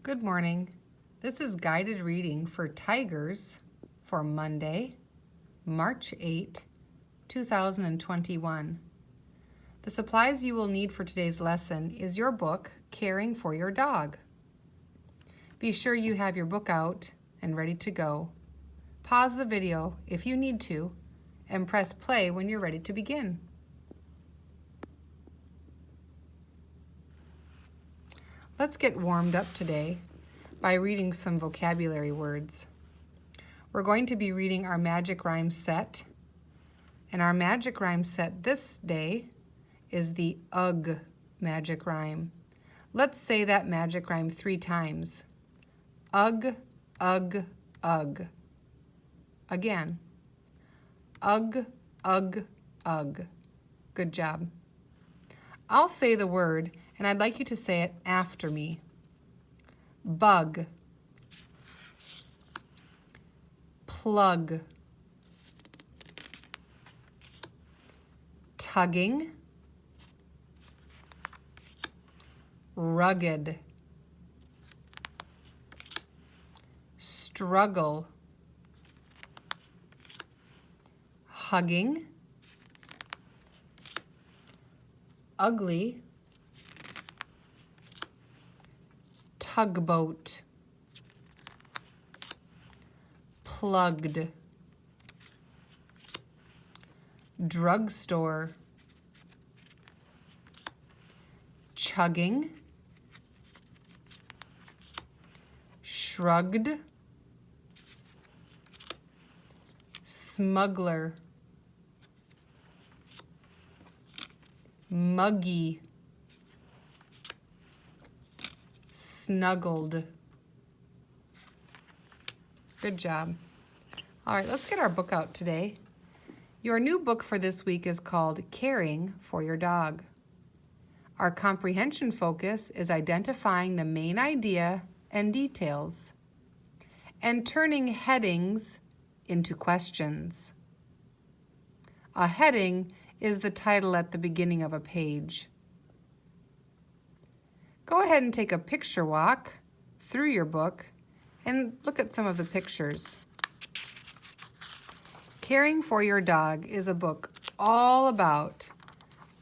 Good morning. This is guided reading for Tigers for Monday, March 8, 2021. The supplies you will need for today's lesson is your book, Caring for Your Dog. Be sure you have your book out and ready to go. Pause the video if you need to and press play when you're ready to begin. Let's get warmed up today by reading some vocabulary words. We're going to be reading our magic rhyme set, and our magic rhyme set this day is the UGG magic rhyme. Let's say that magic rhyme 3 times. UGG, UGG, UGG. Again. UGG, UGG, UGG. Good job. I'll say the word, and I'd like you to say it after me. Bug. Plug. Tugging. Rugged. Struggle. Hugging. Ugly. Tugboat. Plugged. Drugstore. Chugging. Shrugged. Smuggler. Muggy. Snuggled. Good job. All right, let's get our book out today. Your new book for this week is called Caring for Your Dog. Our comprehension focus is identifying the main idea and details and turning headings into questions. A heading is the title at the beginning of a page. Go ahead and take a picture walk through your book and look at some of the pictures. Caring for Your Dog is a book all about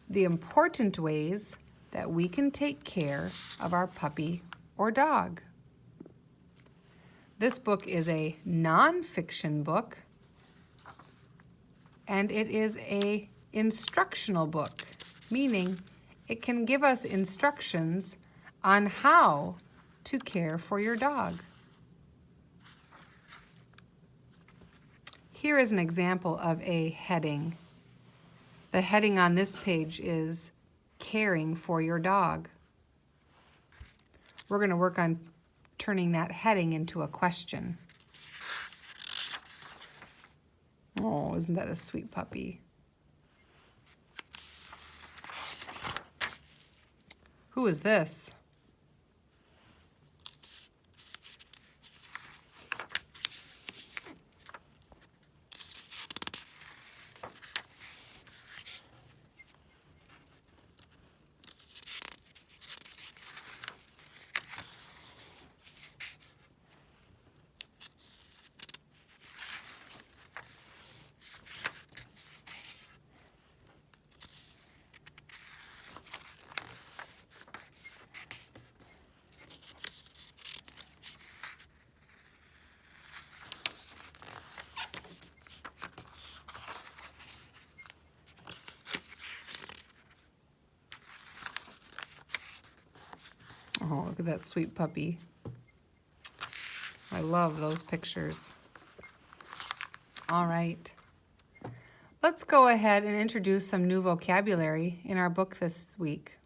the important ways that we can take care of our puppy or dog. This book is a nonfiction book, and it is an instructional book, meaning it can give us instructions on how to care for your dog. Here is an example of a heading. The heading on this page is Caring for Your Dog. We're going to work on turning that heading into a question. Oh, isn't that a sweet puppy? Who is this? Oh, look at that sweet puppy. I love those pictures. All right. Let's go ahead and introduce some new vocabulary in our book this week.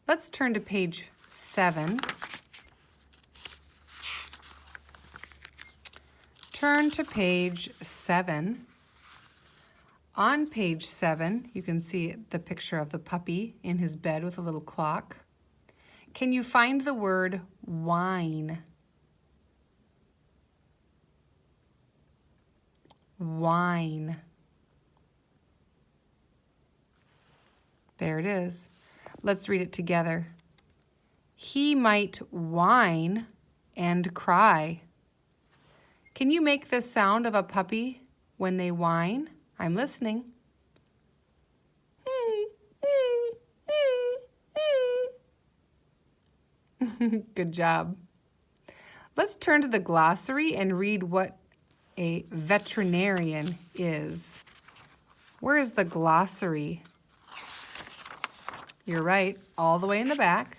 Let's turn to page 7. Turn to page 7. On page 7, you can see the picture of the puppy in his bed with a little clock. Can you find the word whine? Whine. There it is. Let's read it together. He might whine and cry. Can you make the sound of a puppy when they whine? I'm listening. Good job. Let's turn to the glossary and read what a veterinarian is. Where is the glossary? You're right, all the way in the back.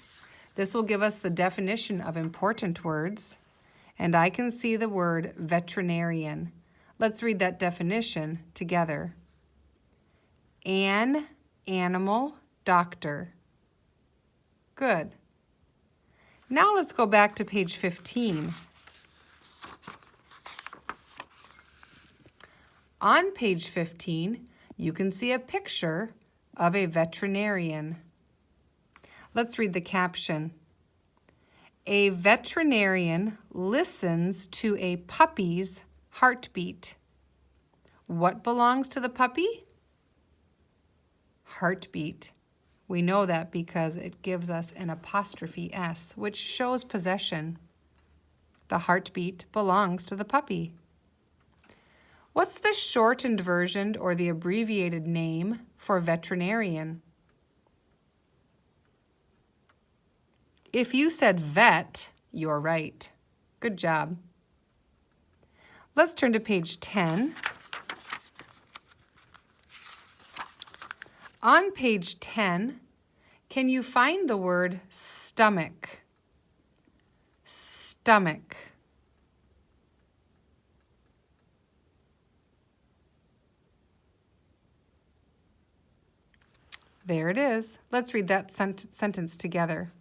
This will give us the definition of important words, and I can see the word veterinarian. Let's read that definition together. An animal doctor. Good. Now let's go back to page 15. On page 15, you can see a picture of a veterinarian. Let's read the caption. A veterinarian listens to a puppy's heartbeat. What belongs to the puppy? Heartbeat. We know that because it gives us an apostrophe S, which shows possession. The heartbeat belongs to the puppy. What's the shortened version or the abbreviated name for veterinarian? If you said vet, you're right. Good job. Let's turn to page 10. On page 10, can you find the word stomach? Stomach. There it is. Let's read that sentence together.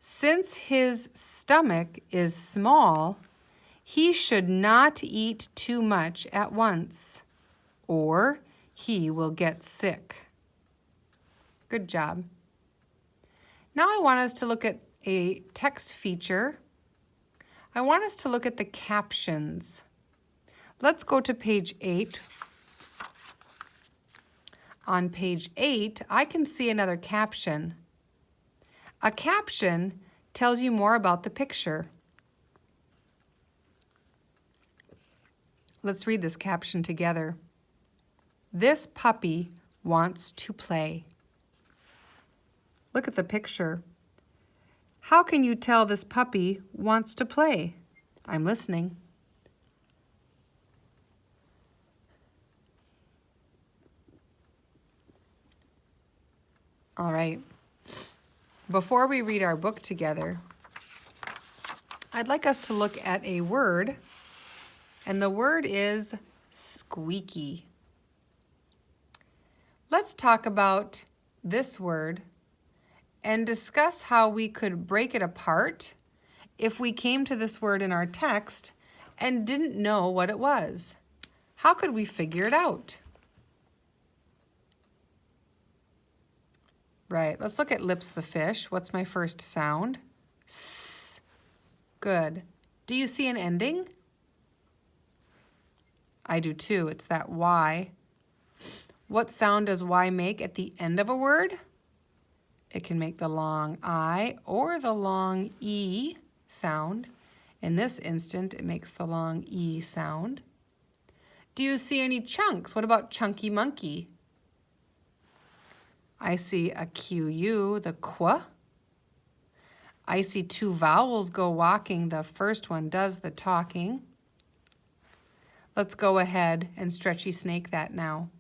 Since his stomach is small, he should not eat too much at once, or he will get sick. Good job. Now I want us to look at a text feature. I want us to look at the captions. Let's go to page 8. On page 8, I can see another caption. A caption tells you more about the picture. Let's read this caption together. This puppy wants to play. Look at the picture. How can you tell this puppy wants to play? I'm listening. All right. Before we read our book together, I'd like us to look at a word, and the word is squeaky. Let's talk about this word and discuss how we could break it apart if we came to this word in our text and didn't know what it was. How could we figure it out? Right, let's look at lips the fish. What's my first sound? S. Good. Do you see an ending? I do too. It's that Y. What sound does Y make at the end of a word? It can make the long I or the long E sound. In this instant, it makes the long E sound. Do you see any chunks? What about chunky monkey? I see a QU, the qu. I see two vowels go walking. The first one does the talking. Let's go ahead and stretchy snake that now.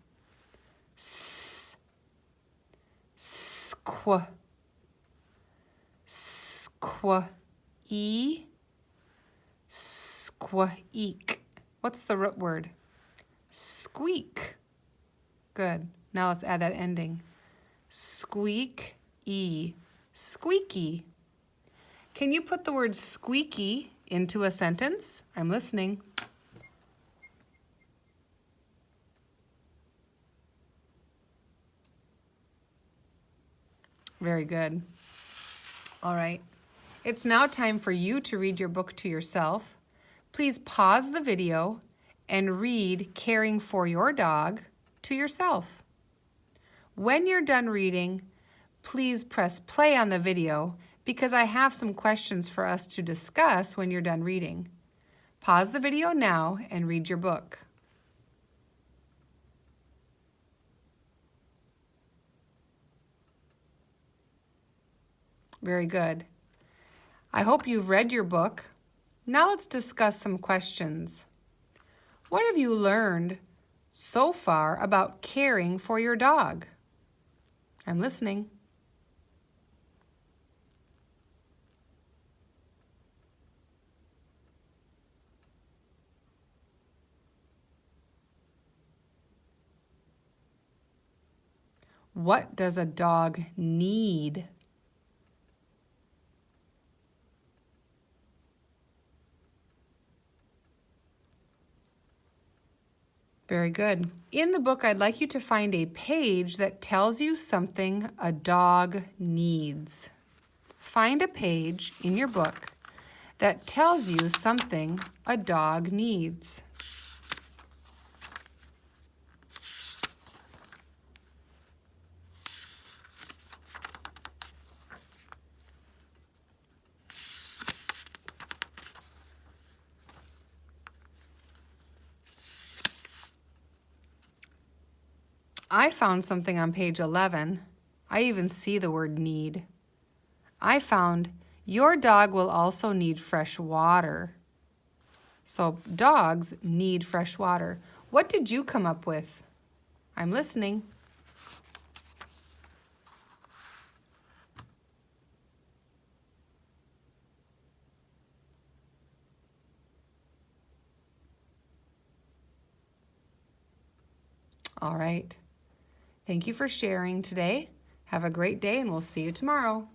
S, squ, squ, e, squeak. What's the root word? Squeak. Good. Now let's add that ending. Squeak, e, squeaky. Can you put the word squeaky into a sentence? I'm listening. Very good. All right. It's now time for you to read your book to yourself. Please pause the video and read Caring for Your Dog to yourself. When you're done reading, please press play on the video because I have some questions for us to discuss when you're done reading. Pause the video now and read your book. Very good. I hope you've read your book. Now let's discuss some questions. What have you learned so far about caring for your dog? I'm listening. What does a dog need? Very good. In the book, I'd like you to find a page that tells you something a dog needs. Find a page in your book that tells you something a dog needs. I found something on page 11. I even see the word need. I found your dog will also need fresh water. So dogs need fresh water. What did you come up with? I'm listening. All right. Thank you for sharing today. Have a great day and we'll see you tomorrow.